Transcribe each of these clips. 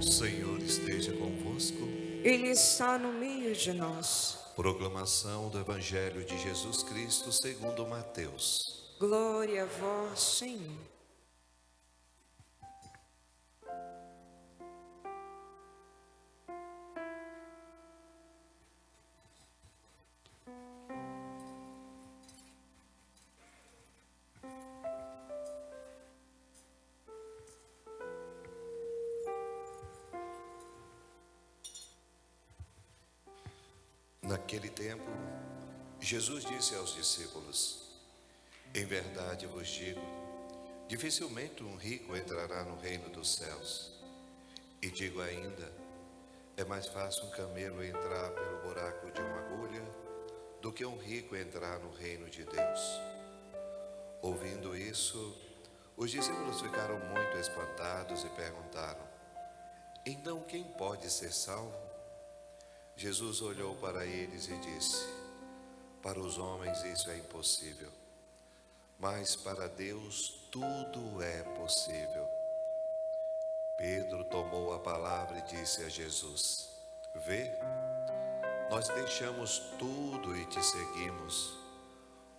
Senhor esteja convosco. Ele está no meio de nós. Proclamação do Evangelho de Jesus Cristo segundo Mateus. Glória a vós, Senhor. Naquele tempo, Jesus disse aos discípulos: Em verdade vos digo, dificilmente um rico entrará no reino dos céus. E digo ainda, é mais fácil um camelo entrar pelo buraco de uma agulha do que um rico entrar no reino de Deus. Ouvindo isso, os discípulos ficaram muito espantados e perguntaram: Então quem pode ser salvo? Jesus olhou para eles e disse: Para os homens isso é impossível, mas para Deus tudo é possível. Pedro tomou a palavra e disse a Jesus: Vê, nós deixamos tudo e te seguimos.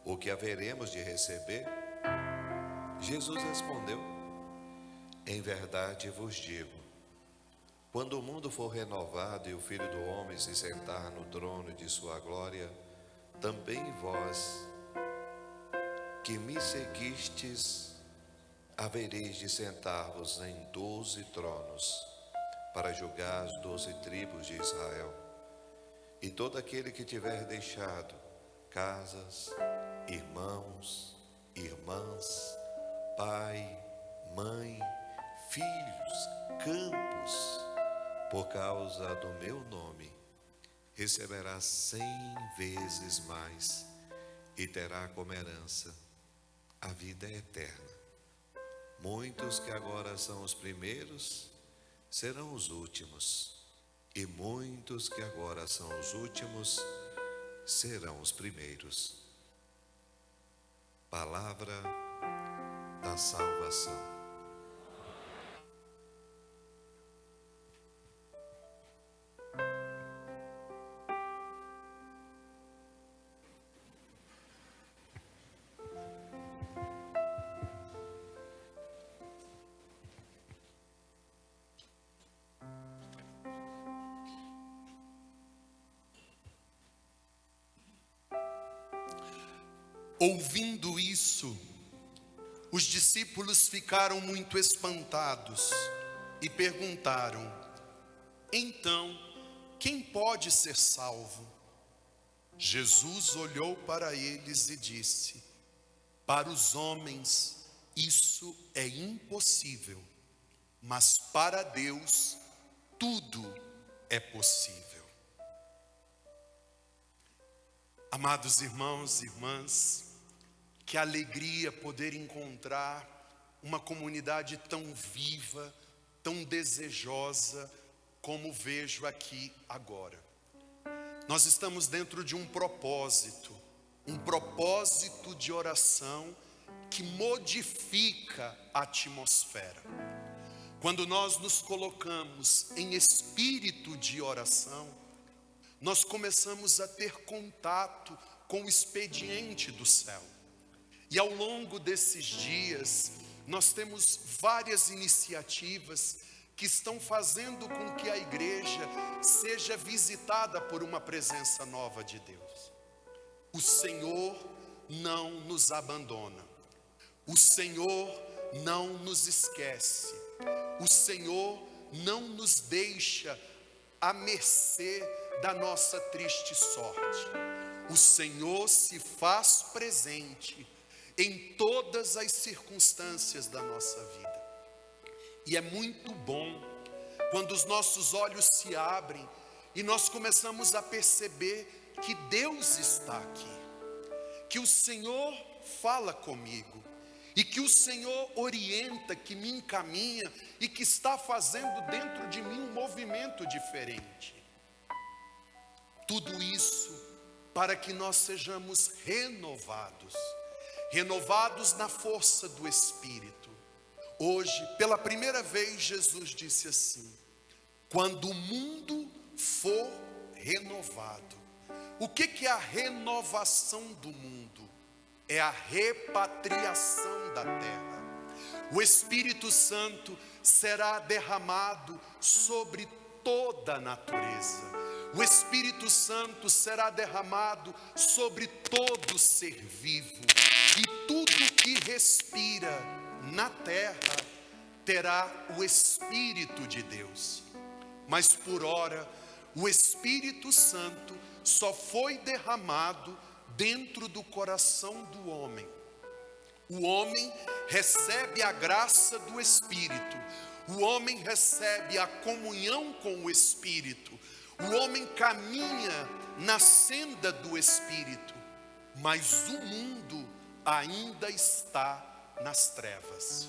O que haveremos de receber? Jesus respondeu: Em verdade vos digo, quando o mundo for renovado e o Filho do Homem se sentar no trono de sua glória, também vós, que me seguistes, havereis de sentar-vos em 12 tronos, para julgar as 12 tribos de Israel. E todo aquele que tiver deixado casas, irmãos, irmãs, pai, mãe, filhos, campos, por causa do meu nome, receberá 100 vezes mais e terá como herança a vida eterna. Muitos que agora são os primeiros serão os últimos, e muitos que agora são os últimos serão os primeiros. Palavra da salvação. Ouvindo isso, os discípulos ficaram muito espantados e perguntaram: Então, quem pode ser salvo? Jesus olhou para eles e disse: Para os homens isso é impossível, mas para Deus tudo é possível. Amados irmãos e irmãs, que alegria poder encontrar uma comunidade tão viva, tão desejosa, como vejo aqui agora. Nós estamos dentro de um propósito de oração que modifica a atmosfera. Quando nós nos colocamos em espírito de oração, nós começamos a ter contato com o expediente do céu. E ao longo desses dias, nós temos várias iniciativas que estão fazendo com que a igreja seja visitada por uma presença nova de Deus. O Senhor não nos abandona. O Senhor não nos esquece. O Senhor não nos deixa à mercê da nossa triste sorte. O Senhor se faz presente em todas as circunstâncias da nossa vida. E é muito bom quando os nossos olhos se abrem e nós começamos a perceber que Deus está aqui, que o Senhor fala comigo e que o Senhor orienta, que me encaminha e que está fazendo dentro de mim um movimento diferente. Tudo isso para que nós sejamos renovados na força do Espírito. Hoje, pela primeira vez, Jesus disse assim: quando o mundo for renovado. O que é a renovação do mundo? É a repatriação da terra. O Espírito Santo será derramado sobre toda a natureza. O Espírito Santo será derramado sobre todo ser vivo. E tudo que respira na terra terá o Espírito de Deus. Mas por ora, o Espírito Santo só foi derramado dentro do coração do homem. O homem recebe a graça do Espírito. O homem recebe a comunhão com o Espírito. O homem caminha na senda do Espírito. Mas o mundo ainda está nas trevas.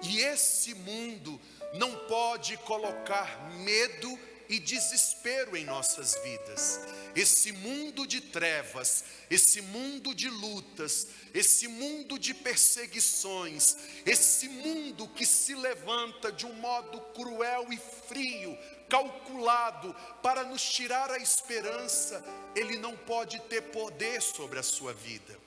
E esse mundo não pode colocar medo e desespero em nossas vidas. Esse mundo de trevas, esse mundo de lutas, esse mundo de perseguições, esse mundo que se levanta de um modo cruel e frio, calculado para nos tirar a esperança, ele não pode ter poder sobre a sua vida.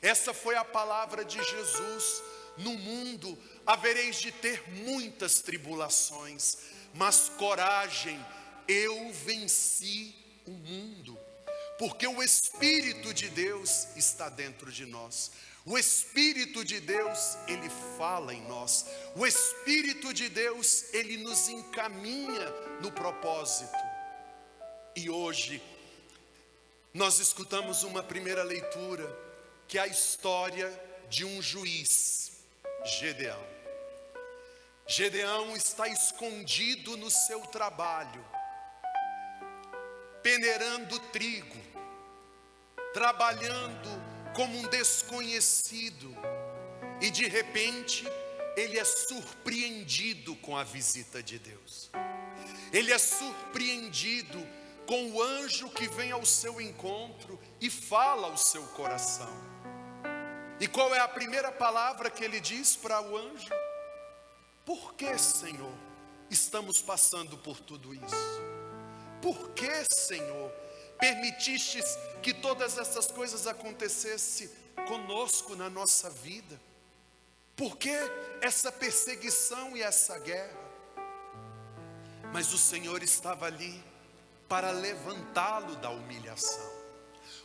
Essa foi a palavra de Jesus: no mundo havereis de ter muitas tribulações, mas coragem, eu venci o mundo. Porque o Espírito de Deus está dentro de nós. O Espírito de Deus, ele fala em nós. O Espírito de Deus, ele nos encaminha no propósito. E hoje nós escutamos uma primeira leitura, que é a história de um juiz, Gedeão. Gedeão está escondido no seu trabalho, peneirando trigo, trabalhando como um desconhecido, e de repente ele é surpreendido com a visita de Deus. Ele é surpreendido com o anjo que vem ao seu encontro e fala ao seu coração. E qual é a primeira palavra que ele diz para o anjo? Por que, Senhor, estamos passando por tudo isso? Por que, Senhor, permitistes que todas essas coisas acontecessem conosco na nossa vida? Por que essa perseguição e essa guerra? Mas o Senhor estava ali para levantá-lo da humilhação.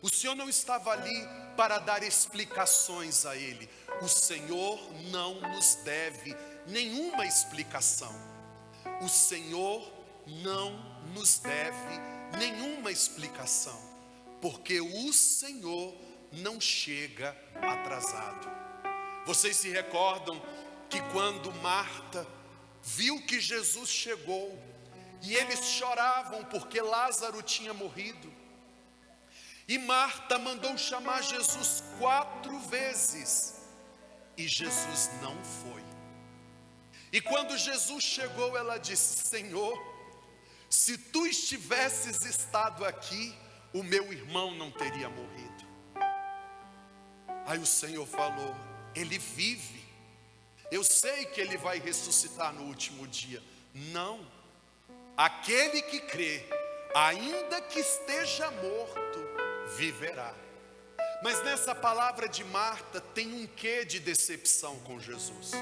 O Senhor não estava ali para dar explicações a ele. O Senhor não nos deve nenhuma explicação. O Senhor não nos deve nenhuma explicação, porque o Senhor não chega atrasado. Vocês se recordam que quando Marta viu que Jesus chegou, e eles choravam porque Lázaro tinha morrido, e Marta mandou chamar Jesus 4 vezes, e Jesus não foi. E quando Jesus chegou, ela disse: Senhor, se tu estivesses estado aqui, o meu irmão não teria morrido. Aí o Senhor falou: ele vive, eu sei que ele vai ressuscitar no último dia. Não, aquele que crê, ainda que esteja morto, viverá. Mas nessa palavra de Marta tem um quê de decepção com Jesus,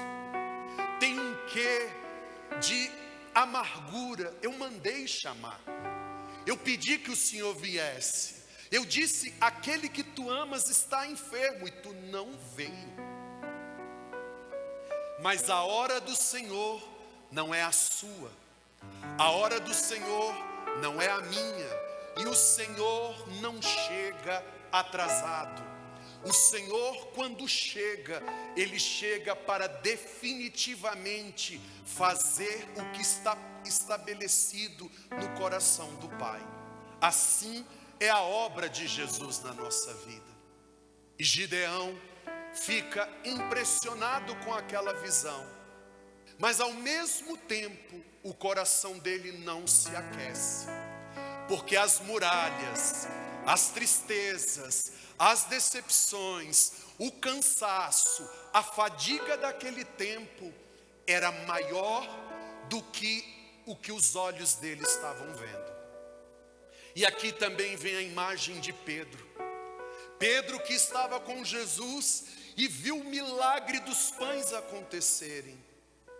tem um quê de amargura. Eu mandei chamar, eu pedi que o Senhor viesse, eu disse: aquele que tu amas está enfermo, e tu não veio. Mas a hora do Senhor não é a sua, a hora do Senhor não é a minha, e o Senhor não chega atrasado. O Senhor, quando chega, ele chega para definitivamente fazer o que está estabelecido no coração do Pai. Assim é a obra de Jesus na nossa vida. E Gedeão fica impressionado com aquela visão, mas ao mesmo tempo o coração dele não se aquece, porque as muralhas, as tristezas, as decepções, o cansaço, a fadiga daquele tempo era maior do que o que os olhos dele estavam vendo. E aqui também vem a imagem de Pedro. Pedro que estava com Jesus e viu o milagre dos pães acontecerem,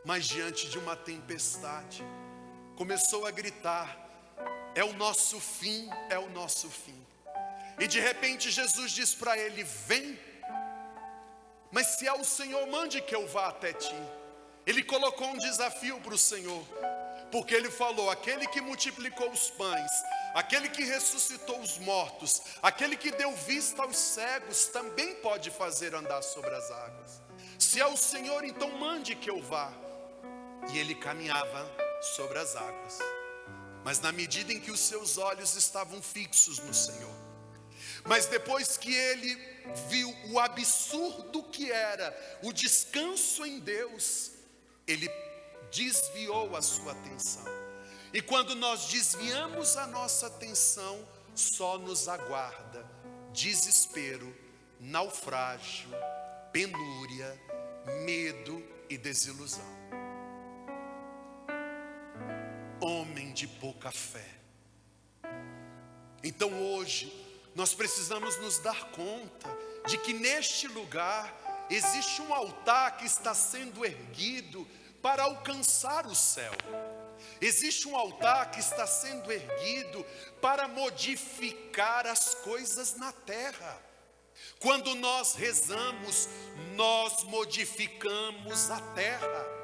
mas diante de uma tempestade, começou a gritar: é o nosso fim, é o nosso fim. E de repente Jesus diz para ele: vem, mas se é o Senhor, mande que eu vá até ti. Ele colocou um desafio para o Senhor, porque ele falou: aquele que multiplicou os pães, aquele que ressuscitou os mortos, aquele que deu vista aos cegos, também pode fazer andar sobre as águas. Se é o Senhor, então mande que eu vá. E ele caminhava sobre as águas, mas na medida em que os seus olhos estavam fixos no Senhor, mas depois que ele viu o absurdo que era o descanso em Deus, ele desviou a sua atenção. E quando nós desviamos a nossa atenção, só nos aguarda desespero, naufrágio, penúria, medo e desilusão. Homem de pouca fé. Então hoje nós precisamos nos dar conta de que neste lugar existe um altar que está sendo erguido para alcançar o céu. Existe um altar que está sendo erguido para modificar as coisas na terra. Quando nós rezamos, nós modificamos a terra.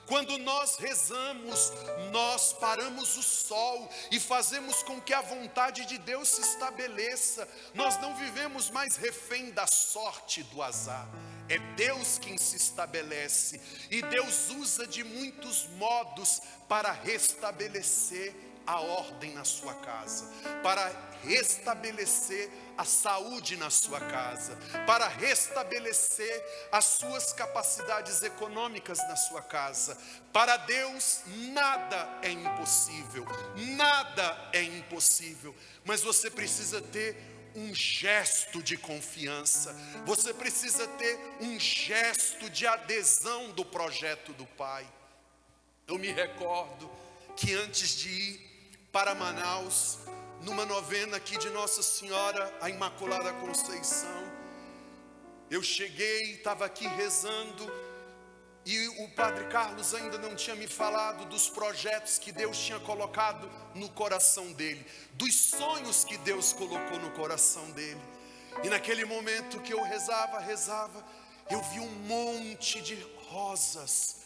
Quando nós rezamos, nós paramos o sol e fazemos com que a vontade de Deus se estabeleça. Nós não vivemos mais refém da sorte, do azar. É Deus quem se estabelece, e Deus usa de muitos modos para restabelecer a ordem na sua casa, para restabelecer a saúde na sua casa, para restabelecer as suas capacidades econômicas na sua casa. Para Deus nada é impossível, nada é impossível, mas você precisa ter um gesto de confiança, você precisa ter um gesto de adesão do projeto do Pai. Eu me recordo que antes de ir para Manaus, numa novena aqui de Nossa Senhora, a Imaculada Conceição, eu cheguei, estava aqui rezando, e o Padre Carlos ainda não tinha me falado dos projetos que Deus tinha colocado no coração dele, dos sonhos que Deus colocou no coração dele. E naquele momento que eu rezava, eu vi um monte de rosas,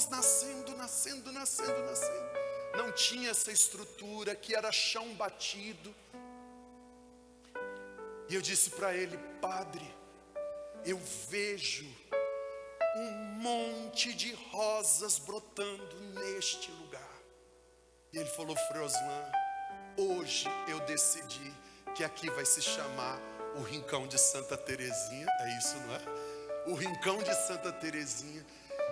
nascendo. Não tinha essa estrutura, que era chão batido. E eu disse para ele: Padre, eu vejo um monte de rosas brotando neste lugar. E ele falou: Frei Oslan, hoje eu decidi que aqui vai se chamar o Rincão de Santa Terezinha. É isso, não é? O Rincão de Santa Terezinha.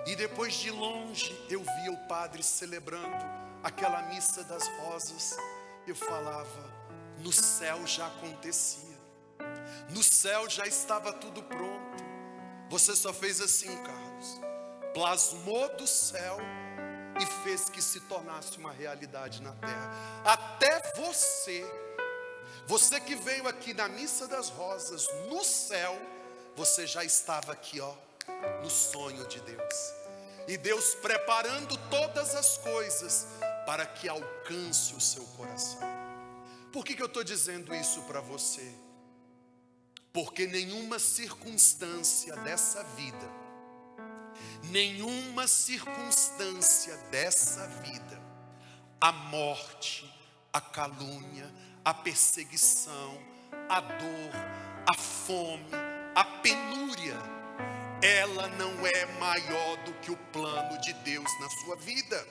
E depois de longe eu via o padre celebrando aquela missa das rosas. Eu falava: no céu já acontecia, no céu já estava tudo pronto. Você só fez assim, Carlos, plasmou do céu e fez que se tornasse uma realidade na terra. Até você que veio aqui na missa das rosas, no céu, você já estava aqui, ó, no sonho de Deus. E Deus preparando todas as coisas para que alcance o seu coração. Por que eu estou dizendo isso para você? Porque nenhuma circunstância dessa vida, a morte, a calúnia, a perseguição, a dor, a fome, a penúria, ela não é maior do que o plano de Deus na sua vida.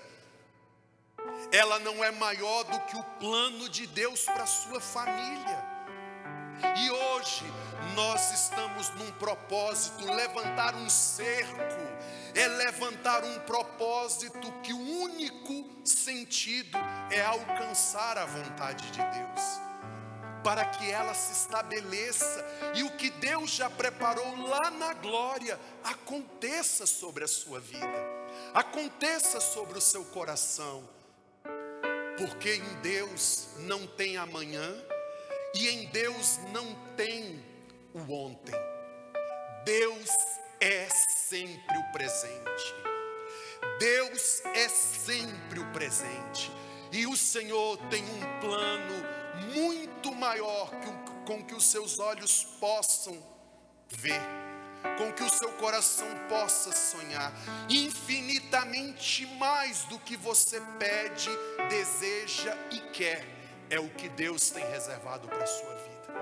Ela não é maior do que o plano de Deus para a sua família. E hoje nós estamos num propósito, levantar um cerco, é levantar um propósito que o único sentido é alcançar a vontade de Deus, para que ela se estabeleça e o que Deus já preparou lá na glória aconteça sobre a sua vida. aconteça sobre o seu coração, porque em Deus não tem amanhã e em Deus não tem o ontem. Deus é sempre o presente. Deus é sempre o presente. E o Senhor tem um plano muito maior com que os seus olhos possam ver, com que o seu coração possa sonhar, infinitamente mais do que você pede, deseja e quer, é o que Deus tem reservado para a sua vida.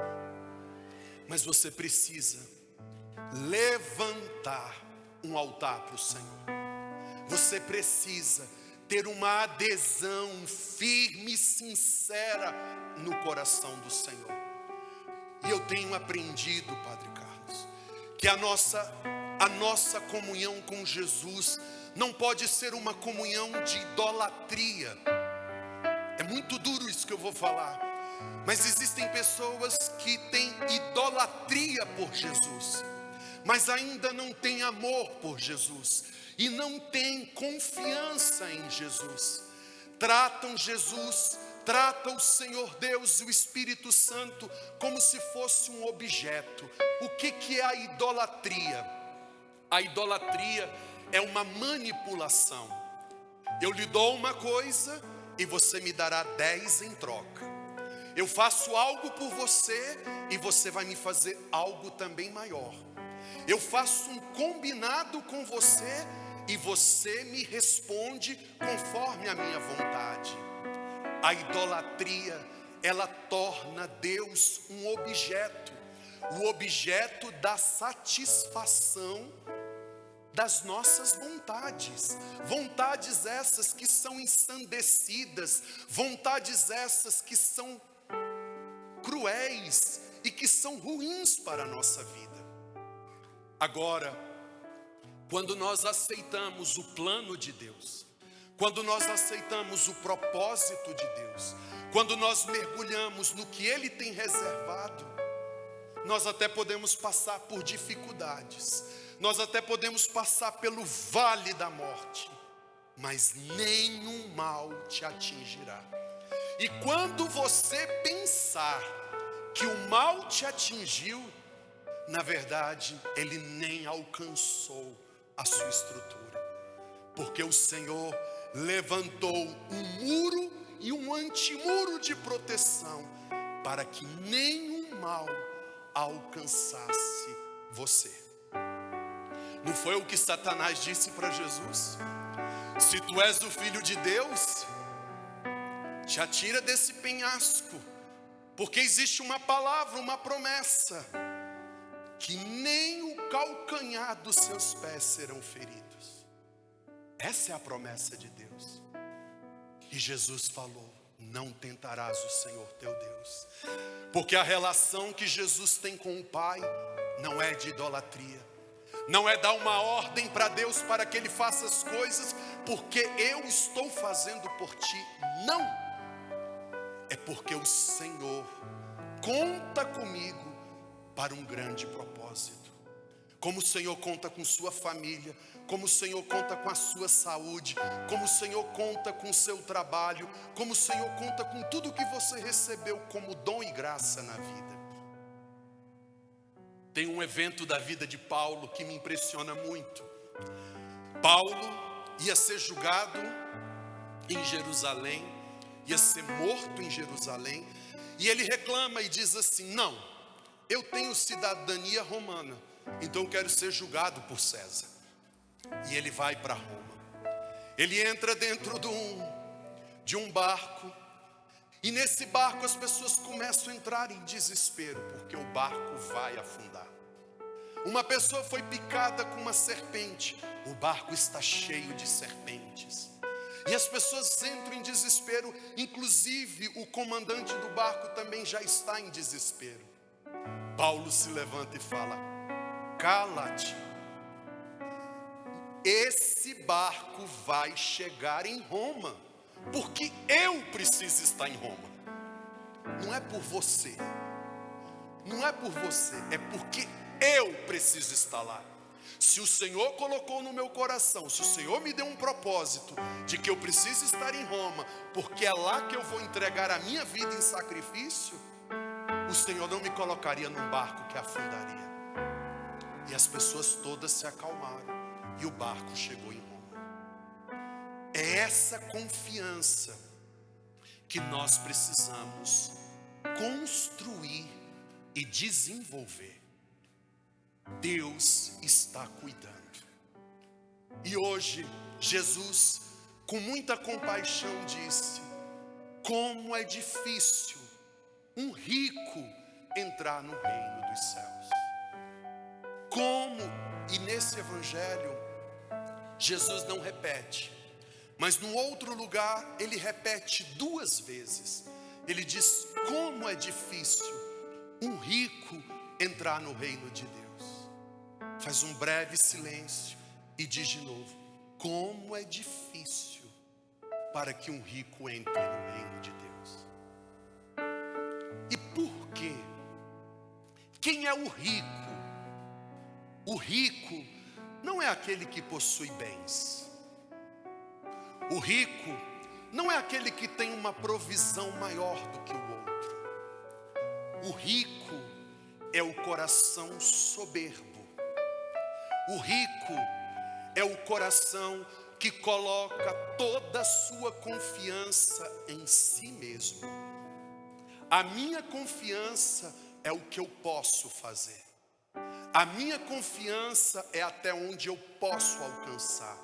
Mas você precisa levantar um altar para o Senhor. Você precisa ter uma adesão firme e sincera no coração do Senhor. E eu tenho aprendido, Padre Carlos, que a nossa comunhão com Jesus não pode ser uma comunhão de idolatria. É muito duro isso que eu vou falar, mas existem pessoas que têm idolatria por Jesus, mas ainda não têm amor por Jesus e não têm confiança em Jesus. Tratam Jesus, tratam o Senhor Deus e o Espírito Santo como se fosse um objeto. O que é a idolatria? A idolatria é uma manipulação. Eu lhe dou uma coisa e você me dará 10 em troca. Eu faço algo por você e você vai me fazer algo também maior. Eu faço um combinado com você e você me responde conforme a minha vontade. A idolatria, ela torna Deus um objeto, o objeto da satisfação das nossas vontades. Vontades essas que são ensandecidas, vontades essas que são cruéis e que são ruins para a nossa vida. Agora, quando nós aceitamos o plano de Deus, quando nós aceitamos o propósito de Deus, quando nós mergulhamos no que Ele tem reservado, nós até podemos passar por dificuldades, nós até podemos passar pelo vale da morte, mas nenhum mal te atingirá. E quando você pensar que o mal te atingiu, na verdade, ele nem alcançou a sua estrutura, porque o Senhor levantou um muro e um antimuro de proteção para que nenhum mal alcançasse você. Não foi o que Satanás disse para Jesus? Se tu és o Filho de Deus, te atira desse penhasco, porque existe uma palavra, uma promessa, que nem o calcanhar dos seus pés serão feridos. Essa é a promessa de Deus. E Jesus falou: não tentarás o Senhor teu Deus, porque a relação que Jesus tem com o Pai não é de idolatria, não é dar uma ordem para Deus para que Ele faça as coisas porque eu estou fazendo por ti. Não, é porque o Senhor conta comigo para um grande propósito. Como o Senhor conta com sua família, como o Senhor conta com a sua saúde, como o Senhor conta com o seu trabalho, como o Senhor conta com tudo que você recebeu como dom e graça na vida. Tem um evento da vida de Paulo que me impressiona muito. Paulo ia ser julgado em Jerusalém, ia ser morto em Jerusalém, e ele reclama e diz assim: não, eu tenho cidadania romana, então eu quero ser julgado por César. E ele vai para Roma. Ele entra dentro de um barco, e nesse barco as pessoas começam a entrar em desespero, porque o barco vai afundar. Uma pessoa foi picada com uma serpente, o barco está cheio de serpentes. E as pessoas entram em desespero, inclusive o comandante do barco também já está em desespero. Paulo se levanta e fala: cala-te, esse barco vai chegar em Roma, porque eu preciso estar em Roma. Não é por você, não é por você, é porque eu preciso estar lá. Se o Senhor colocou no meu coração, se o Senhor me deu um propósito de que eu preciso estar em Roma, porque é lá que eu vou entregar a minha vida em sacrifício, o Senhor não me colocaria num barco que afundaria. E as pessoas todas se acalmaram e o barco chegou em Roma. É essa confiança que nós precisamos construir e desenvolver. Deus está cuidando. E hoje Jesus, com muita compaixão, disse: como é difícil um rico entrar no reino dos céus. Como, e nesse evangelho Jesus não repete, mas no outro lugar ele repete 2 vezes. Ele diz: como é difícil um rico entrar no reino de Deus. Faz um breve silêncio e diz de novo: como é difícil para que um rico entre no reino de Deus. E por quê? Quem é o rico? O rico não é aquele que possui bens. O rico não é aquele que tem uma provisão maior do que o outro. O rico é o coração soberbo. O rico é o coração que coloca toda a sua confiança em si mesmo. A minha confiança é o que eu posso fazer. A minha confiança é até onde eu posso alcançar.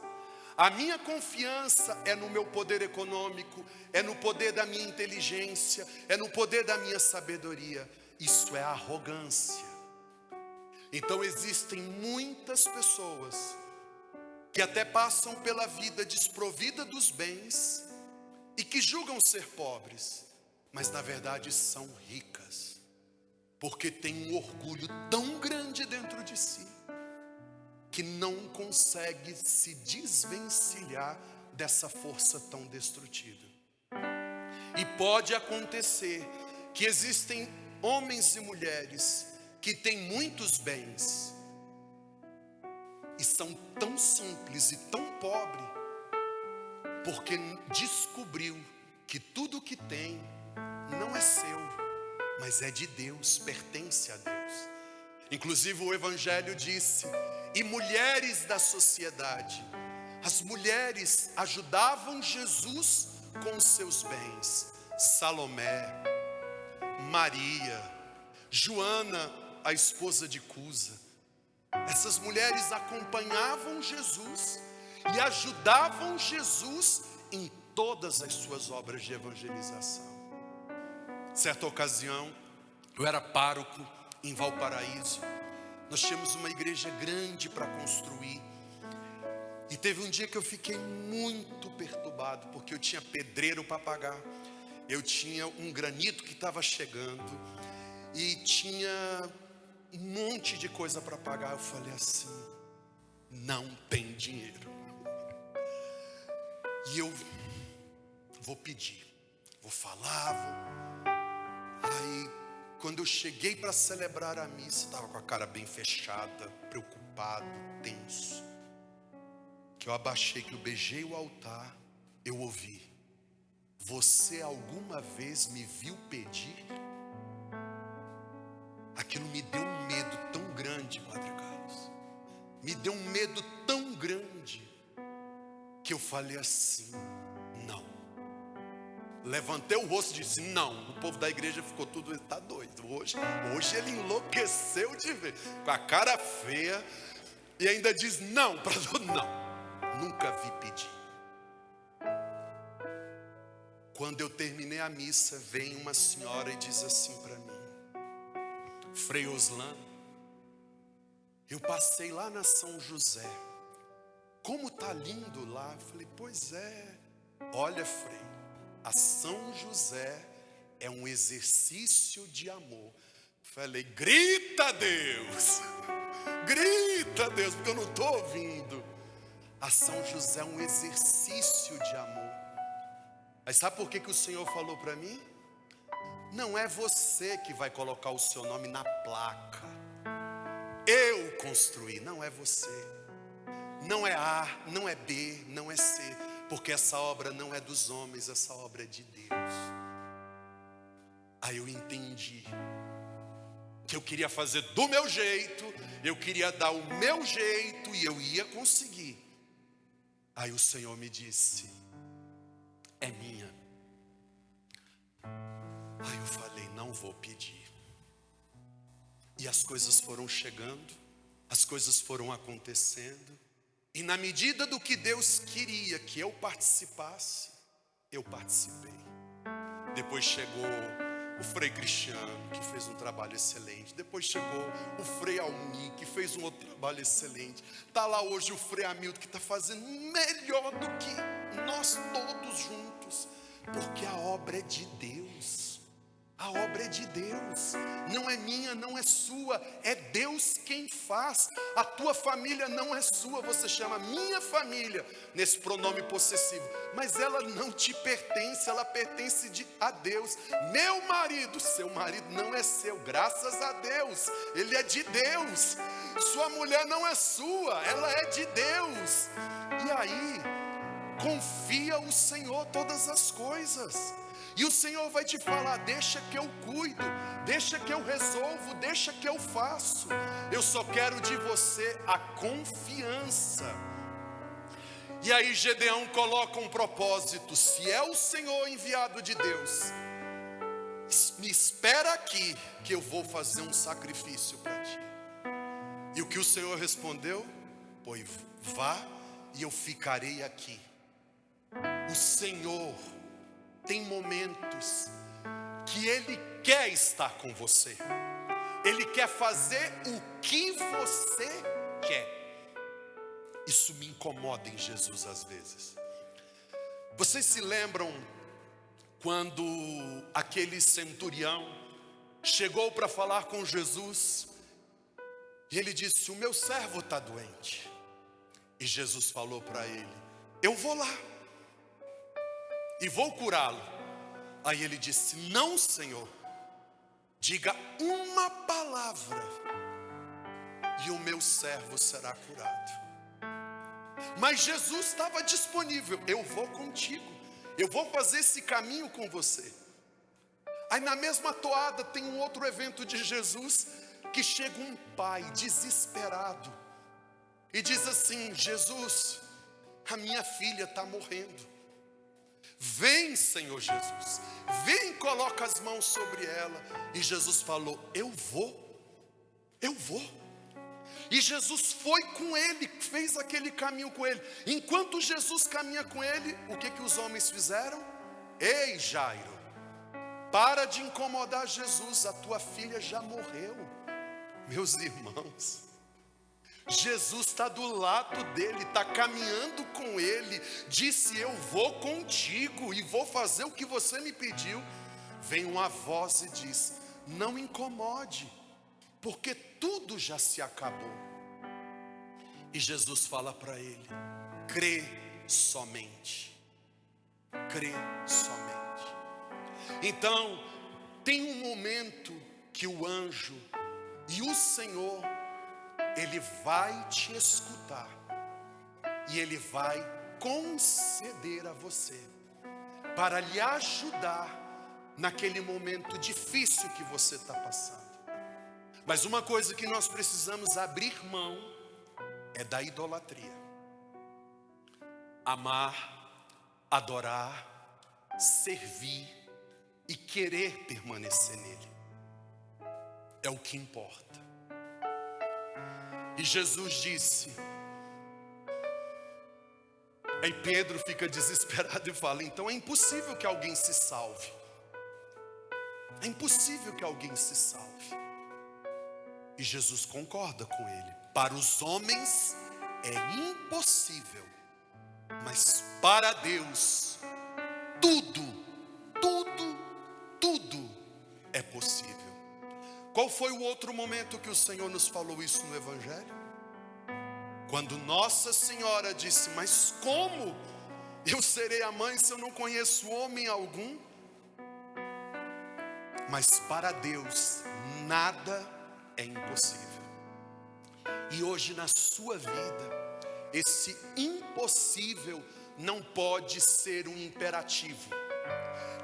A minha confiança é no meu poder econômico, é no poder da minha inteligência, é no poder da minha sabedoria. Isso é arrogância. Então existem muitas pessoas que até passam pela vida desprovida dos bens e que julgam ser pobres, mas na verdade são ricas, porque têm um orgulho tão grande dentro de si que não consegue se desvencilhar dessa força tão destrutiva. E pode acontecer que existem homens e mulheres que têm muitos bens e são tão simples e tão pobres porque descobriu que tudo que tem não é seu, mas é de Deus, pertence a Deus. Inclusive o evangelho disse: e mulheres da sociedade, as mulheres ajudavam Jesus com seus bens. Salomé, Maria, Joana, a esposa de Cusa. Essas mulheres acompanhavam Jesus e ajudavam Jesus em todas as suas obras de evangelização. Certa ocasião, eu era pároco em Valparaíso. Nós tínhamos uma igreja grande para construir. E teve um dia que eu fiquei muito perturbado, porque eu tinha pedreiro para pagar. Eu tinha um granito que estava chegando. E tinha um monte de coisa para pagar. Eu falei assim: não tem dinheiro. E eu vou pedir, vou falar, Aí, quando eu cheguei para celebrar a missa, estava com a cara bem fechada, preocupado, tenso. Que eu abaixei, que eu beijei o altar, eu ouvi: você alguma vez me viu pedir? Aquilo me deu um medo tão grande, Padre Carlos. Me deu um medo tão grande que eu falei assim: não. Levantei o rosto e disse: não. O povo da igreja ficou tudo: está doido. Hoje ele enlouqueceu de ver, com a cara feia, e ainda diz não para todo. Não, nunca vi pedir. Quando eu terminei a missa, vem uma senhora e diz assim para mim: Frei Oslan, eu passei lá na São José, como tá lindo lá. Eu falei: pois é. Olha, Frei, a São José é um exercício de amor. Falei: grita a Deus, grita a Deus, porque eu não estou ouvindo. A São José é um exercício de amor. Mas sabe por que o Senhor falou para mim? Não é você que vai colocar o seu nome na placa. Eu construí, não é você. Não é A, não é B, não é C. Porque essa obra não é dos homens, essa obra é de Deus. Aí eu entendi que eu queria fazer do meu jeito, eu queria dar o meu jeito e eu ia conseguir. Aí o Senhor me disse: é minha. Aí eu falei: não vou pedir. E as coisas foram chegando, as coisas foram acontecendo. E na medida do que Deus queria que eu participasse, eu participei. Depois chegou o Frei Cristiano, que fez um trabalho excelente. Depois chegou o Frei Almi, que fez um outro trabalho excelente. Está lá hoje o Frei Hamilton, que está fazendo melhor do que nós todos juntos. Porque a obra é de Deus. A obra é de Deus, não é minha, não é sua, é Deus quem faz. A tua família não é sua, você chama minha família nesse pronome possessivo, mas ela não te pertence, ela pertence a Deus. Meu marido, seu marido não é seu, graças a Deus, ele é de Deus. Sua mulher não é sua, ela é de Deus. E aí, confia o Senhor todas as coisas. E o Senhor vai te falar: deixa que eu cuido, deixa que eu resolvo, deixa que eu faço. Eu só quero de você a confiança. E aí Gedeão coloca um propósito: se é o Senhor enviado de Deus, me espera aqui que eu vou fazer um sacrifício para ti. E o que o Senhor respondeu? Pois vá e eu ficarei aqui. O Senhor tem momentos que Ele quer estar com você. Ele quer fazer o que você quer. Isso me incomoda em Jesus às vezes. Vocês se lembram quando aquele centurião chegou para falar com Jesus e ele disse: o meu servo está doente. E Jesus falou para ele: eu vou lá e vou curá-lo. Aí ele disse: não, Senhor, diga uma palavra e o meu servo será curado. Mas Jesus estava disponível: eu vou contigo, eu vou fazer esse caminho com você. Aí na mesma toada tem um outro evento de Jesus, que chega um pai desesperado e diz assim: Jesus, a minha filha está morrendo. Vem, Senhor Jesus, vem, coloca as mãos sobre ela. E Jesus falou: eu vou. E Jesus foi com ele, fez aquele caminho com ele. Enquanto Jesus caminha com ele, o que os homens fizeram? Ei, Jairo, para de incomodar Jesus, a tua filha já morreu. Meus irmãos, Jesus está do lado dele, está caminhando com ele. Disse: eu vou contigo e vou fazer o que você me pediu. Vem uma voz e diz: não incomode, porque tudo já se acabou. E Jesus fala para ele: crê somente. Crê somente. Então, tem um momento que o anjo e o Senhor, Ele vai te escutar e Ele vai conceder a você, para lhe ajudar naquele momento difícil que você está passando. Mas uma coisa que nós precisamos abrir mão é da idolatria. Amar, adorar, servir e querer permanecer nele é o que importa. E Jesus disse, aí Pedro fica desesperado e fala: então é impossível que alguém se salve. É impossível que alguém se salve. E Jesus concorda com ele: para os homens é impossível, mas para Deus tudo é possível. Qual foi o outro momento que o Senhor nos falou isso no Evangelho? Quando Nossa Senhora disse: mas como eu serei a mãe se eu não conheço homem algum? Mas para Deus nada é impossível. E hoje na sua vida, esse impossível não pode ser um imperativo.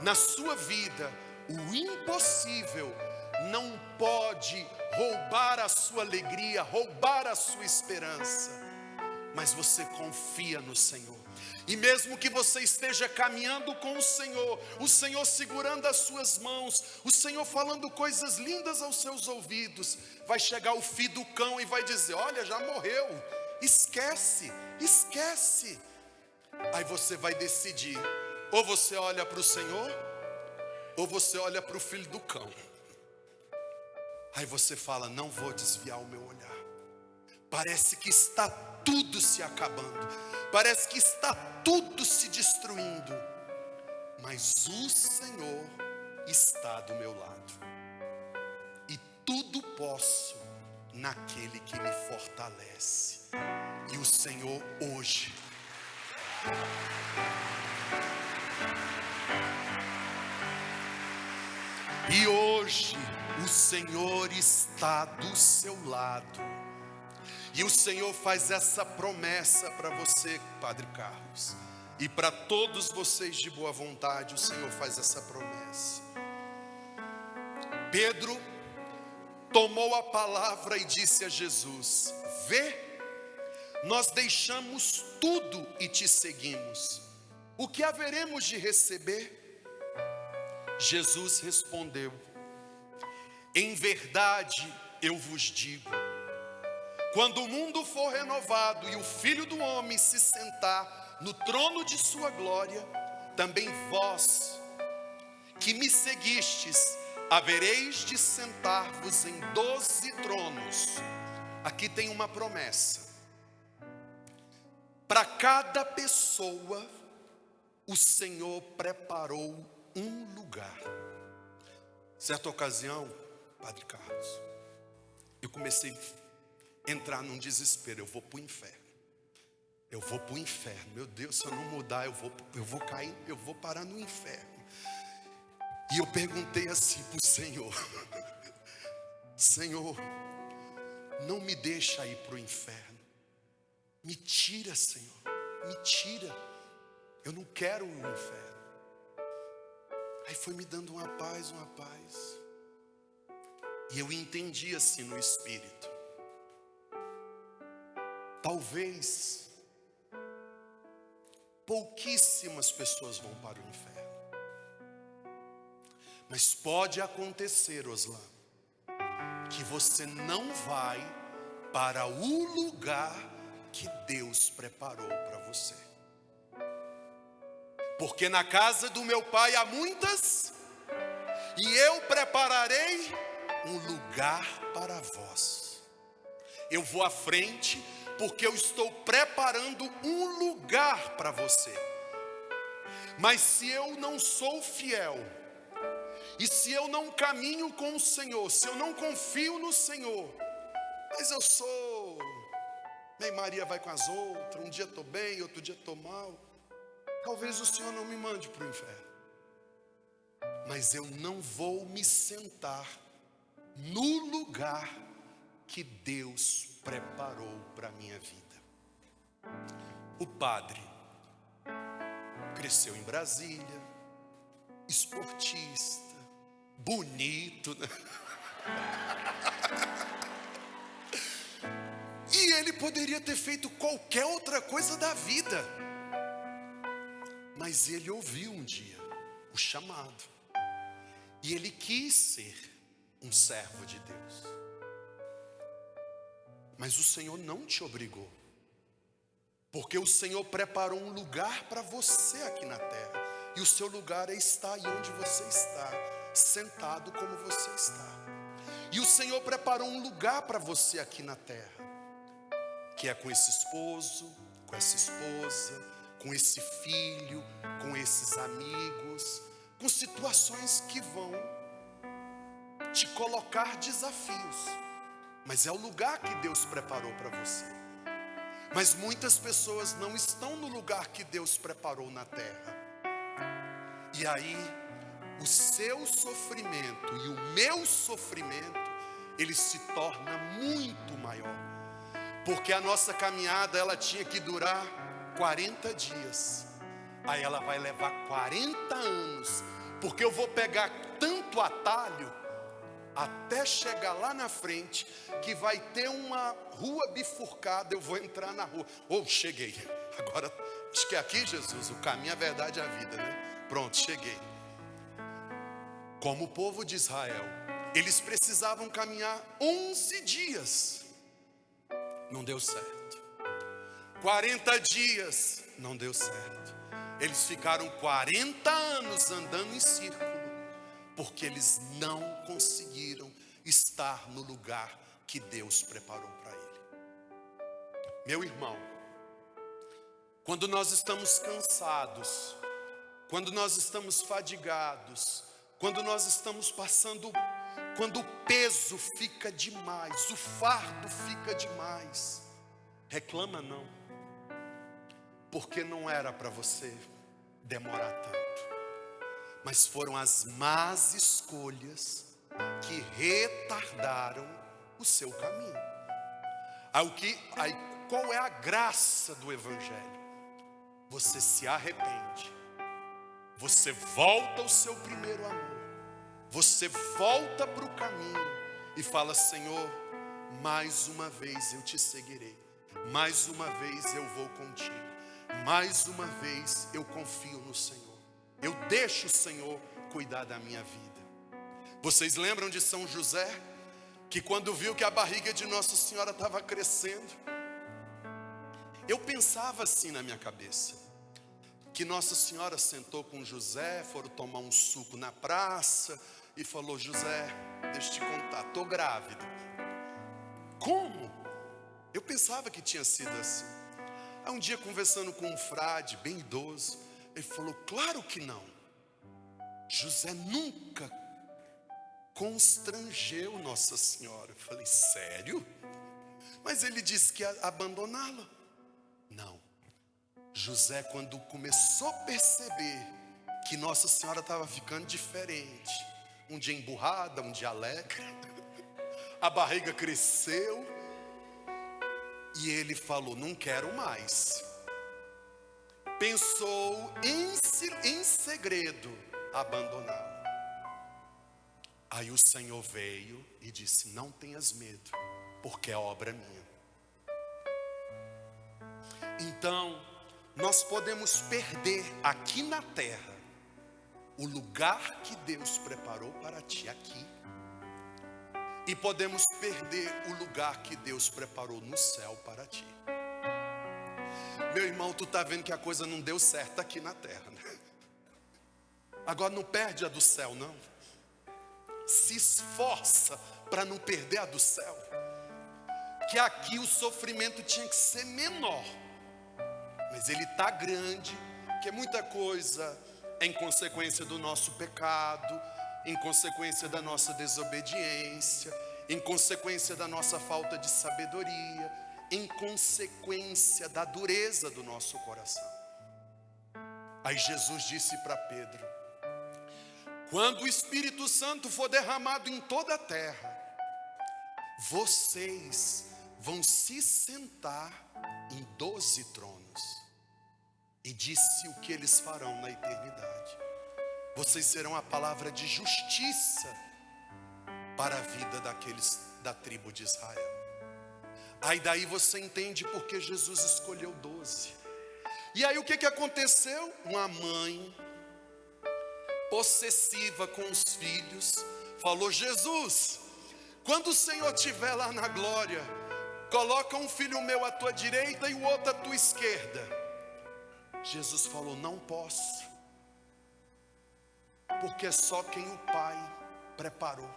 Na sua vida, o impossível não pode roubar a sua alegria, roubar a sua esperança. Mas você confia no Senhor. E mesmo que você esteja caminhando com o Senhor segurando as suas mãos, o Senhor falando coisas lindas aos seus ouvidos, vai chegar o filho do cão e vai dizer: olha, já morreu, esquece, esquece. Aí você vai decidir, ou você olha para o Senhor, ou você olha para o filho do cão. Aí você fala: não vou desviar o meu olhar. Parece que está tudo se acabando, parece que está tudo se destruindo, mas o Senhor está do meu lado, e tudo posso naquele que me fortalece. E o Senhor hoje o Senhor está do seu lado. E o Senhor faz essa promessa para você, Padre Carlos, e para todos vocês de boa vontade. O Senhor faz essa promessa. Pedro tomou a palavra e disse a Jesus: vê, nós deixamos tudo e te seguimos. O que haveremos de receber? Jesus respondeu: em verdade eu vos digo, quando o mundo for renovado e o Filho do Homem se sentar no trono de sua glória, também vós que me seguistes, havereis de sentar-vos em 12 tronos. Aqui tem uma promessa. Para cada pessoa, o Senhor preparou um lugar. Certa ocasião, Padre Carlos, eu comecei a entrar num desespero. Eu vou para o inferno. Eu vou para o inferno. Meu Deus, se eu não mudar, eu vou cair, eu vou parar no inferno. E eu perguntei assim para o Senhor: Senhor, não me deixa ir para o inferno. Me tira, Senhor, me tira. Eu não quero o inferno. Aí foi me dando uma paz. E eu entendi assim no Espírito: talvez pouquíssimas pessoas vão para o inferno. Mas pode acontecer, Oslan, que você não vai para o lugar que Deus preparou para você. Porque na casa do meu Pai há muitas, e eu prepararei um lugar para vós. Eu vou à frente, porque eu estou preparando um lugar para você. Mas se eu não sou fiel, e se eu não caminho com o Senhor, se eu não confio no Senhor, mas eu sou meio Maria vai com as outras, um dia estou bem, outro dia estou mal, talvez o Senhor não me mande para o inferno. Mas eu não vou me sentar no lugar que Deus preparou para a minha vida. O padre cresceu em Brasília, esportista, bonito, né? E ele poderia ter feito qualquer outra coisa da vida, mas ele ouviu um dia o chamado, e ele quis ser um servo de Deus. Mas o Senhor não te obrigou, porque o Senhor preparou um lugar para você aqui na terra, e o seu lugar é estar aí onde você está, sentado como você está. E o Senhor preparou um lugar para você aqui na terra, que é com esse esposo, com essa esposa, com esse filho, com esses amigos, com situações que vão te colocar desafios, mas é o lugar que Deus preparou para você. Mas muitas pessoas não estão no lugar que Deus preparou na terra. E aí, o seu sofrimento e o meu sofrimento, ele se torna muito maior. porque a nossa caminhada ela tinha que durar 40 dias. Aí ela vai levar 40 anos, porque eu vou pegar tanto atalho até chegar lá na frente, que vai ter uma rua bifurcada, eu vou entrar na rua. Cheguei. Agora, acho que é aqui, Jesus, o caminho, a verdade e a vida, né? Pronto, cheguei. Como o povo de Israel, eles precisavam caminhar 11 dias. Não deu certo. 40 dias, não deu certo. Eles ficaram 40 anos andando em círculo, porque eles não conseguiram estar no lugar que Deus preparou para ele. Meu irmão, quando nós estamos cansados, quando nós estamos fadigados, quando nós estamos passando, quando o peso fica demais, o fardo fica demais, reclama não, porque não era para você demorar tanto. Mas foram as más escolhas que retardaram o seu caminho. Aí qual é a graça do Evangelho? Você se arrepende, você volta ao seu primeiro amor, você volta para o caminho e fala: Senhor, mais uma vez eu te seguirei, mais uma vez eu vou contigo, mais uma vez eu confio no Senhor. Eu deixo o Senhor cuidar da minha vida. Vocês lembram de São José? Que quando viu que a barriga de Nossa Senhora estava crescendo, eu pensava assim na minha cabeça, que Nossa Senhora sentou com José, foram tomar um suco na praça e falou: José, deixa eu te contar, estou grávida. Como? Eu pensava que tinha sido assim. Aí um dia, conversando com um frade bem idoso, ele falou: claro que não. José nunca constrangeu Nossa Senhora. Eu falei: sério? Mas ele disse que ia abandoná-la. Não. José, quando começou a perceber que Nossa Senhora estava ficando diferente, um dia emburrada, um dia alegre, a barriga cresceu, e ele falou: não quero mais. Pensou em segredo abandoná-la. Aí o Senhor veio e disse: não tenhas medo, porque é obra minha. Então, nós podemos perder aqui na terra o lugar que Deus preparou para ti aqui, e podemos perder o lugar que Deus preparou no céu para ti. Meu irmão, tu está vendo que a coisa não deu certo aqui na terra, né? Agora não perde a do céu, não. Se esforça para não perder a do céu. Que aqui o sofrimento tinha que ser menor, mas ele está grande, que é muita coisa em consequência do nosso pecado, em consequência da nossa desobediência, em consequência da nossa falta de sabedoria, em consequência da dureza do nosso coração. Aí Jesus disse para Pedro: quando o Espírito Santo for derramado em toda a terra, vocês vão se sentar em 12 tronos. E disse o que eles farão na eternidade. Vocês serão a palavra de justiça para a vida daqueles da tribo de Israel. Aí daí você entende porque Jesus escolheu 12. E aí o que aconteceu? Uma mãe possessiva com os filhos falou: Jesus, quando o Senhor estiver lá na glória, coloca um filho meu à tua direita e o outro à tua esquerda. Jesus falou: não posso, porque é só quem o Pai preparou.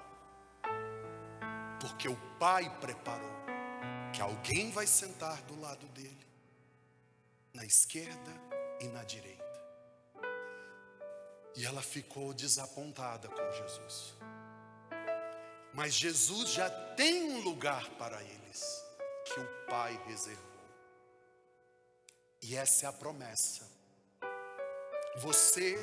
Porque o Pai preparou que alguém vai sentar do lado dele, na esquerda e na direita. E ela ficou desapontada com Jesus. Mas Jesus já tem um lugar para eles, que o Pai reservou. E essa é a promessa. Você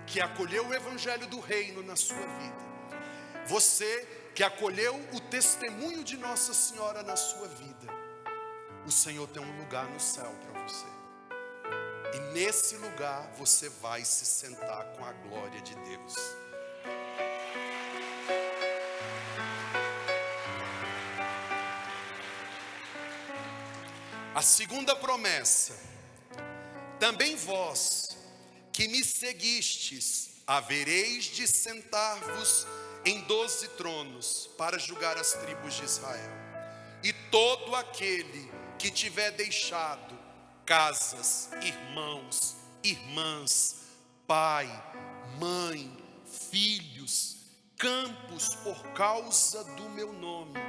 que acolheu o Evangelho do Reino na sua vida, você que acolheu o testemunho de Nossa Senhora na sua vida, o Senhor tem um lugar no céu para você. E nesse lugar você vai se sentar com a glória de Deus. A segunda promessa: também vós que me seguistes, havereis de sentar-vos em 12 tronos para julgar as tribos de Israel. E todo aquele que tiver deixado casas, irmãos, irmãs, pai, mãe, filhos, campos por causa do meu nome,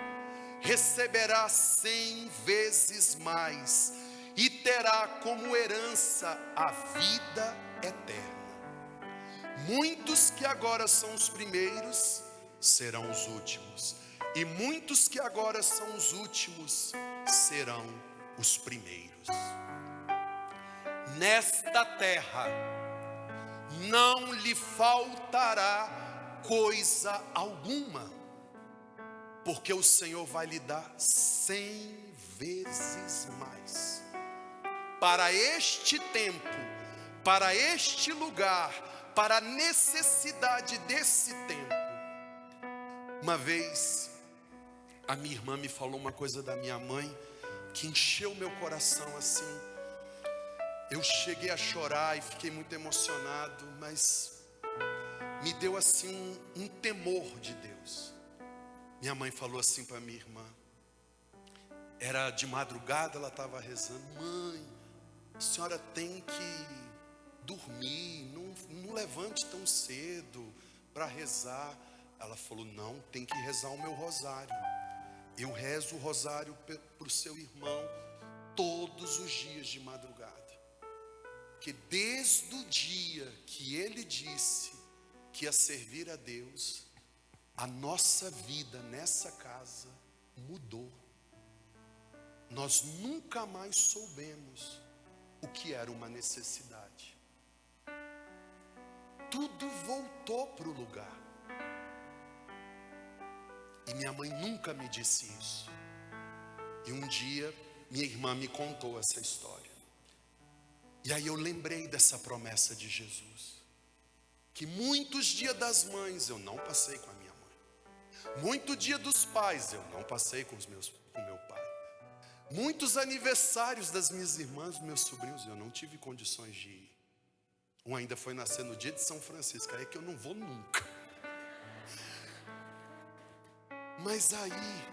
receberá 100 vezes mais e terá como herança a vida eterna. Muitos que agora são os primeiros serão os últimos, e muitos que agora são os últimos serão os primeiros. Nesta terra não lhe faltará coisa alguma, porque o Senhor vai lhe dar 100 vezes mais. Para este tempo, para este lugar, para a necessidade desse tempo. Uma vez, a minha irmã me falou uma coisa da minha mãe que encheu meu coração assim. Eu cheguei a chorar e fiquei muito emocionado, mas me deu assim um temor de Deus. Minha mãe falou assim para minha irmã, era de madrugada, ela estava rezando: mãe, a senhora tem que dormir, não levante tão cedo para rezar. Ela falou: não, tem que rezar o meu rosário. Eu rezo o rosário para o seu irmão todos os dias de madrugada. Porque desde o dia que ele disse que ia servir a Deus, a nossa vida nessa casa mudou. Nós nunca mais soubemos o que era uma necessidade. Tudo voltou para o lugar. E minha mãe nunca me disse isso. E um dia minha irmã me contou essa história. E aí eu lembrei dessa promessa de Jesus. Que muitos dias das mães eu não passei com a minha mãe. Muito dia dos pais eu não passei com meu pai. Muitos aniversários das minhas irmãs, meus sobrinhos, eu não tive condições de ir. Um ainda foi nascer no dia de São Francisco, aí é que eu não vou nunca. Mas aí,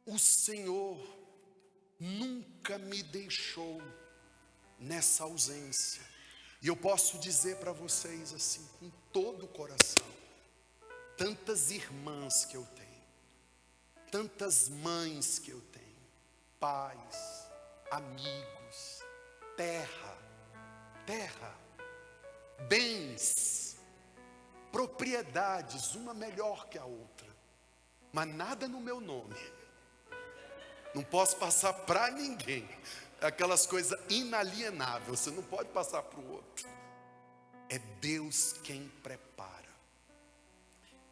o Senhor nunca me deixou nessa ausência. E eu posso dizer para vocês assim, com todo o coração, tantas irmãs que eu tenho, tantas mães que eu tenho, pais, amigos, terra, bens, propriedades, uma melhor que a outra, mas nada no meu nome. Não posso passar para ninguém. Aquelas coisas inalienáveis, você não pode passar para o outro. É Deus quem prepara.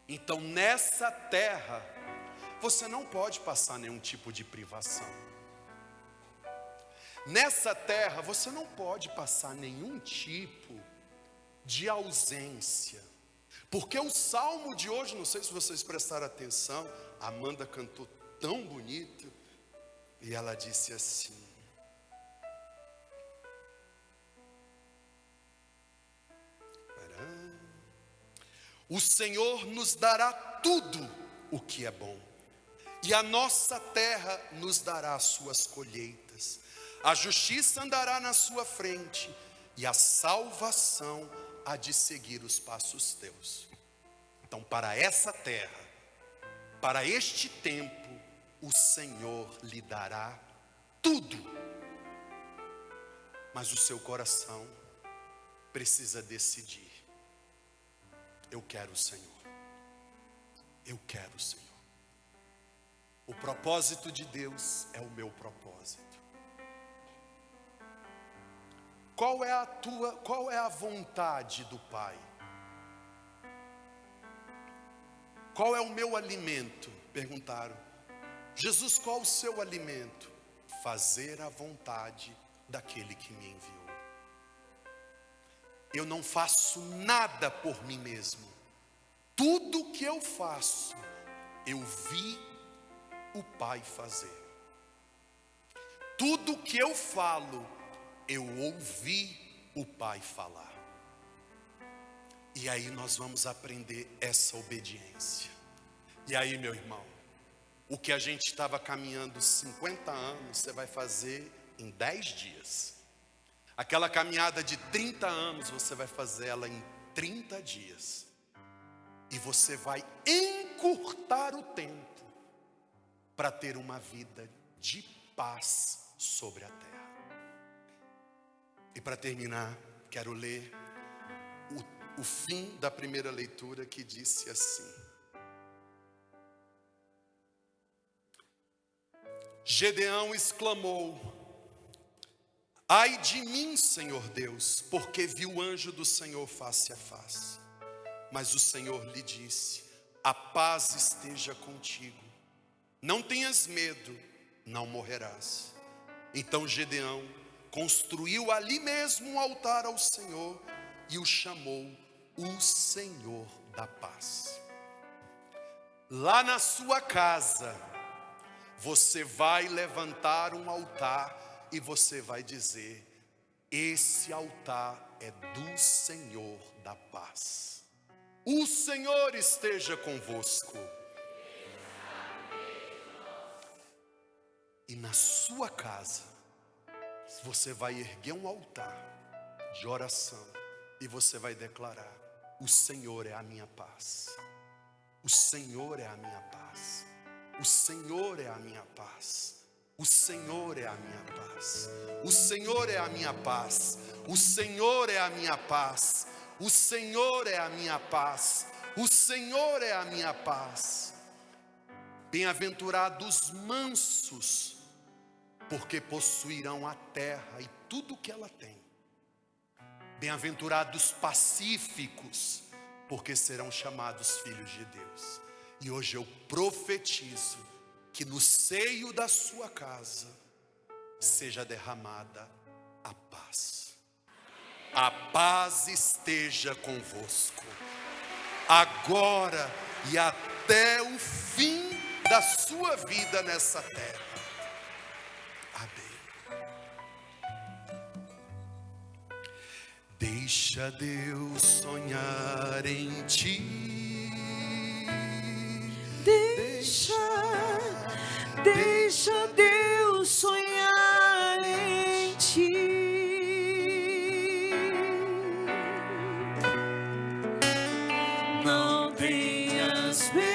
Então nessa terra, você não pode passar nenhum tipo de privação. Nessa terra, você não pode passar nenhum tipo de ausência. Porque o salmo de hoje, não sei se vocês prestaram atenção, a Amanda cantou tão bonito, e ela disse assim: o Senhor nos dará tudo o que é bom, e a nossa terra nos dará as suas colheitas. A justiça andará na sua frente, e a salvação há de seguir os passos teus. Então, para essa terra, para este tempo, o Senhor lhe dará tudo. Mas o seu coração precisa decidir: eu quero o Senhor. Eu quero o Senhor. O propósito de Deus é o meu propósito. Qual é a vontade do Pai? Qual é o meu alimento? Perguntaram. Jesus, qual o seu alimento? Fazer a vontade daquele que me enviou. Eu não faço nada por mim mesmo. Tudo que eu faço, eu vi o Pai fazer. Tudo que eu falo, eu ouvi o Pai falar. E aí nós vamos aprender essa obediência. E aí, meu irmão, o que a gente estava caminhando 50 anos, você vai fazer em 10 dias. Aquela caminhada de 30 anos, você vai fazer ela em 30 dias. E você vai encurtar o tempo para ter uma vida de paz sobre a terra. E para terminar, quero ler o fim da primeira leitura, que disse assim: Gedeão exclamou: ai de mim, Senhor Deus, porque vi o anjo do Senhor face a face. Mas o Senhor lhe disse: a paz esteja contigo, não tenhas medo, não morrerás. Então Gedeão construiu ali mesmo um altar ao Senhor e o chamou o Senhor da paz. Lá na sua casa, você vai levantar um altar e você vai dizer: esse altar é do Senhor da paz. O Senhor esteja convosco. E na sua casa, você vai erguer um altar de oração e você vai declarar: o Senhor é a minha paz. O Senhor é a minha paz. O Senhor é a minha paz. O Senhor é a minha paz. O Senhor é a minha paz. O Senhor é a minha paz. O Senhor é a minha paz. O Senhor é a minha paz. Bem-aventurados mansos, porque possuirão a terra e tudo que ela tem. Bem-aventurados pacíficos, porque serão chamados filhos de Deus. E hoje eu profetizo que no seio da sua casa seja derramada a paz. A paz esteja convosco, agora e até o fim da sua vida nessa terra. Amém. Deixa Deus sonhar em ti. Deixa Deus sonhar em ti. Não tenhas medo,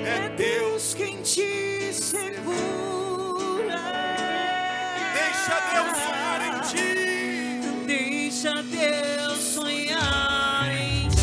é Deus quem te segura. Deixa Deus sonhar em ti. Deixa Deus sonhar em ti.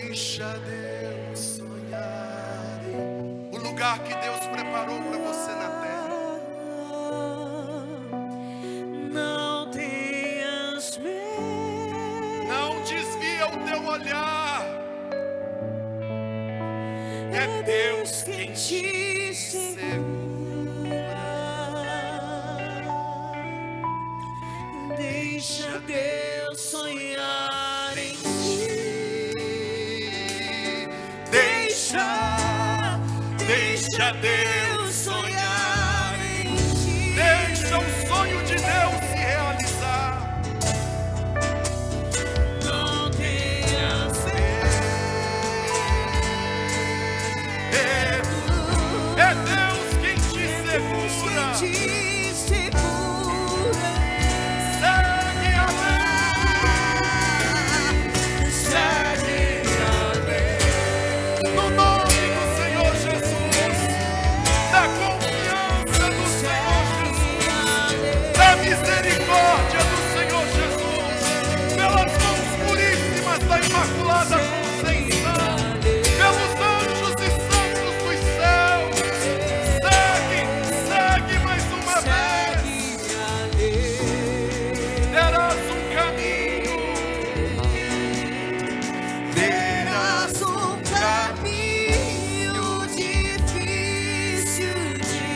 Deixa Deus sonhar o lugar que Deus preparou para você na terra. Não tenhas medo. Não desvia o teu olhar. É Deus quem te segura. Deixa Deus sonhar em ti. Deixa Deus sonhar em ti. Deixa o sonho de Deus se realizar. Não tenhas medo. É Deus quem te segura. Segue a lei. Segue a lei. No nome do Senhor Jesus. Da confiança do Senhor Jesus. Da misericórdia do Senhor Jesus. Pelas mãos puríssimas da Imaculada Conceição. Pelos anjos e santos dos céus. Segue mais uma vez. Terás um caminho. Terás um caminho difícil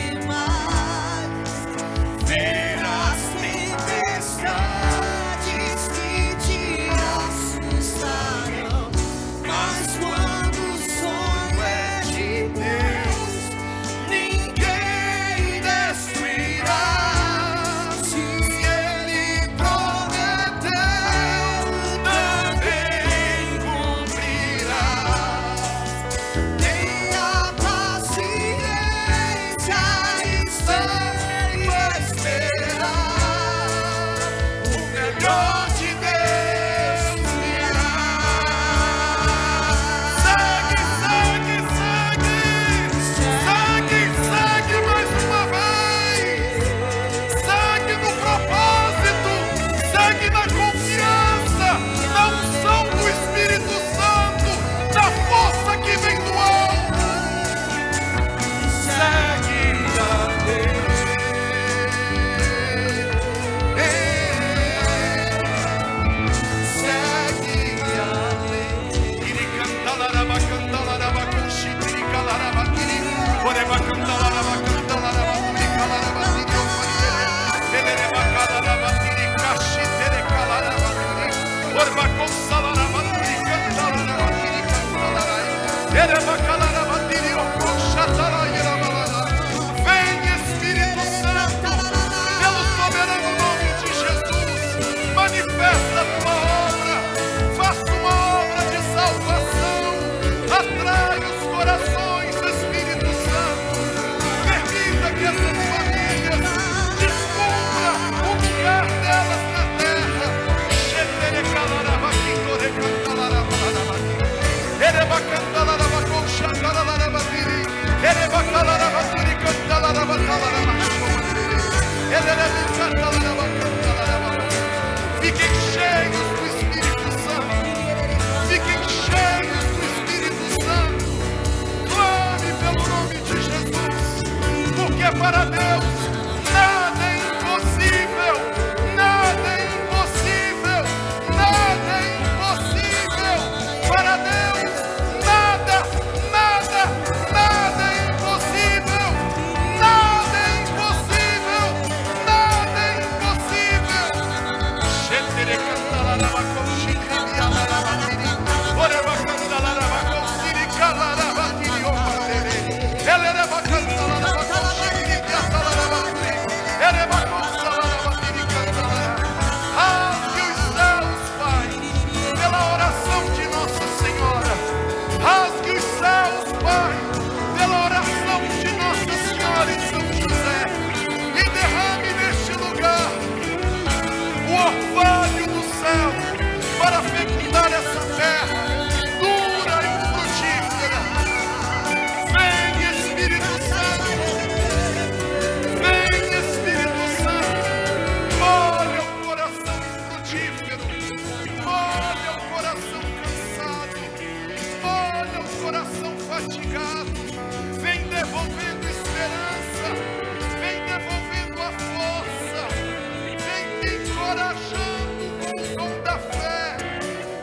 demais. Verás tempestades que te assustarão. Mas quando o sonho é de Deus, ninguém destruirá. Se Ele prometeu, também cumprirá. Tenha paciência e espere a esperar. O melhor de Deus virá. Segue mais uma vez. Segue no propósito. Segue na confiança, na unção do Espírito Santo, da força que vem do alto. Segue a lei. Segue a lei. Iri cantalaraba, cantalaraba, conchi, tiri calaraba, tiri. Oreba cantalaraba, cantalaraba, tiri calaraba, tiri, oparibere. Belereba calaraba, tiri, cachi, tere calaraba, tiri. Orba consalaraba, tiri, cantalaraba, tiri, cantalarai. Ereba calaraba, tiri, ococha, tarai, erabalala. Vem, Espírito Santo, pelo soberano nome de Jesus, manifesta a tua obra, faça uma obra de salvação, atrai os corações, Espírito Santo, permita que essas famílias descubram o lugar delas na terra. Xetere calaraba, quindore cantalaraba, ereba cantalaraba, concha, talaraba, tiri, ereba calaraba, tiri, cantalaraba, talaraba, ereba cantalaraba, cantalaraba. Fiquem cheios do Espírito Santo. Fiquem cheios do Espírito Santo. Clame pelo nome de Jesus. Porque para Deus nada é impossível. Nada é impossível. Nada é impossível. Para Deus nada é impossível. Nada é impossível. Nada é impossível. Xetere cantalaraba, conchitiri, alaraba, tiri. Oreba cantalaraba, conchiri, calaraba, tiri, oparere. Elereba cantalaraba, conchitiri, encorajando com o dom da fé.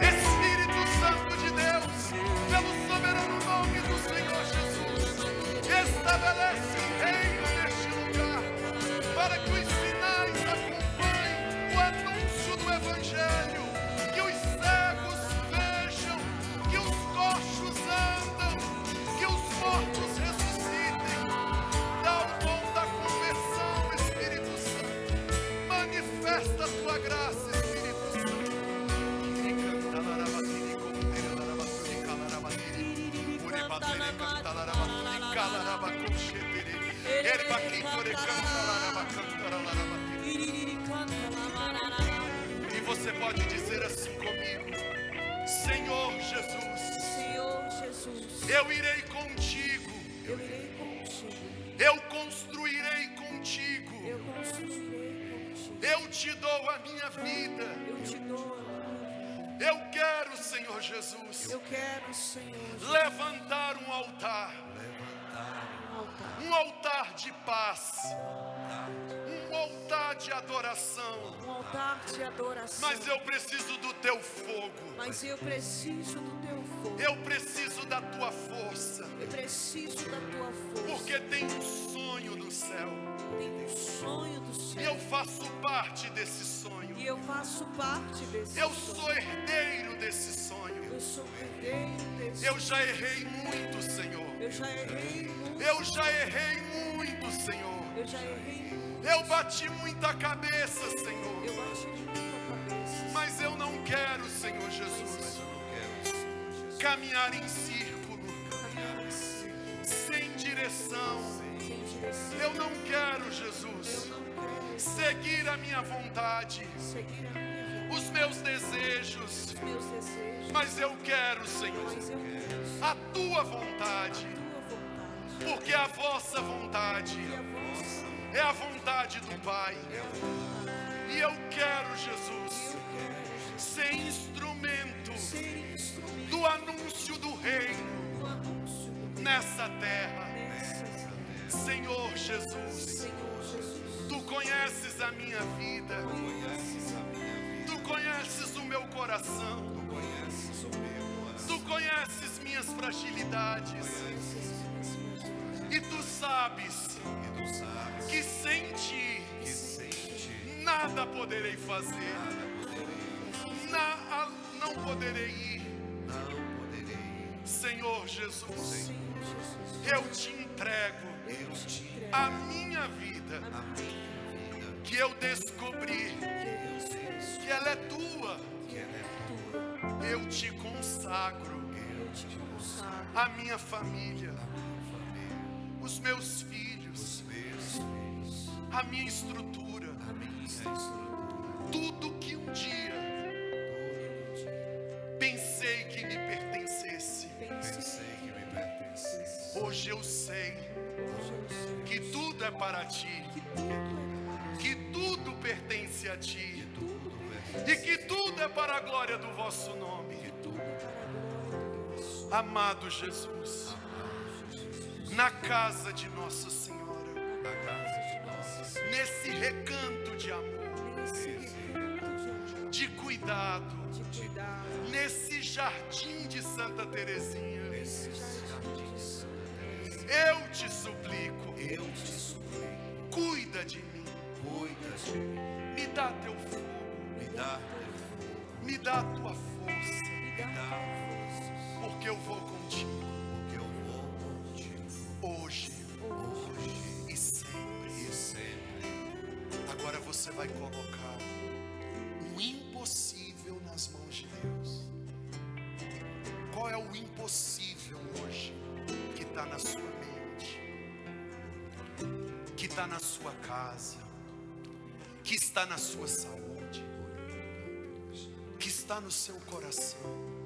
Espírito Santo de Deus, pelo soberano nome do Senhor Jesus, estabelece o reino neste lugar, para que os sinais acompanhem o anúncio do Evangelho, que os cegos vejam, que os coxos andam, que os mortos ressuscitem. Dá o dom da conversão, Espírito Santo. Manifesta a tua graça, Espírito Santo. E você pode dizer assim comigo: Senhor Jesus, Senhor Jesus, eu irei contigo, eu irei contigo, eu construirei contigo, eu construirei contigo, eu te dou a minha vida. eu te dou a minha vida. Eu quero, Senhor Jesus, Eu quero, Senhor, levantar um altar, um altar de paz, um altar de adoração. um altar de adoração. Mas eu preciso do teu fogo, Mas eu preciso do teu fogo. eu preciso da tua força, Eu preciso da tua força. porque tem um sonho no céu Tem um sonho do e céu. eu faço parte desse sonho. E eu faço parte desse Eu sonho. sou herdeiro desse sonho. Eu sou herdeiro desse Eu já errei muito, Senhor. Eu já errei muito. Eu já errei muito, Senhor. Eu já errei muito. Eu bati muita cabeça, Senhor. Eu bati muito a cabeça. Mas eu não quero, Senhor Jesus, caminhar em círculo, Caminhar assim, sem direção. sem direção. Eu não quero, Jesus, Eu não quero seguir a minha vontade, seguir a minha vida, os meus desejos. os meus desejos. Mas eu quero, Senhor, Mas eu quero a tua vontade, tua vontade. porque a vossa vontade E a vossa é a vontade do Pai. E eu quero, Jesus, eu quero ser instrumento ser instrumento do anúncio do reino do anúncio nessa terra. nessa Senhor Jesus, Senhor Jesus. tu conheces a minha vida, tu conheces o meu coração, tu conheces minhas fragilidades, e tu sabes que sem ti nada poderei fazer, não poderei ir. Senhor Jesus, eu te entrego a minha vida, que eu descobri que ela é tua. Eu te consagro a minha família, os meus filhos, a minha estrutura, tudo que um dia pensei que me pertencesse. Hoje eu sei que tudo é para ti, que tudo pertence a ti, e que tudo é para a glória do vosso nome. Amado Jesus, na casa de Nossa Senhora, nesse recanto de amor, de cuidado, De cuidado. nesse jardim de Santa Teresinha, Nesse jardim de Santa Teresa. eu te suplico, cuida de mim, me dá teu fogo, me dá a tua força, porque eu vou contigo, hoje e sempre. Agora você vai colocar o impossível nas mãos de Deus. Qual é o impossível hoje que está na sua mente, que está na sua casa, que está na sua saúde, que está no seu coração?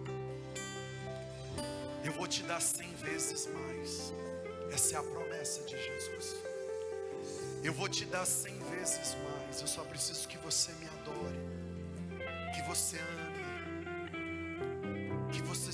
Eu vou te dar 100 vezes mais. Essa é a promessa de Jesus. Eu vou te dar 100 vezes mais. Eu só preciso que você me adore, que você ame, que você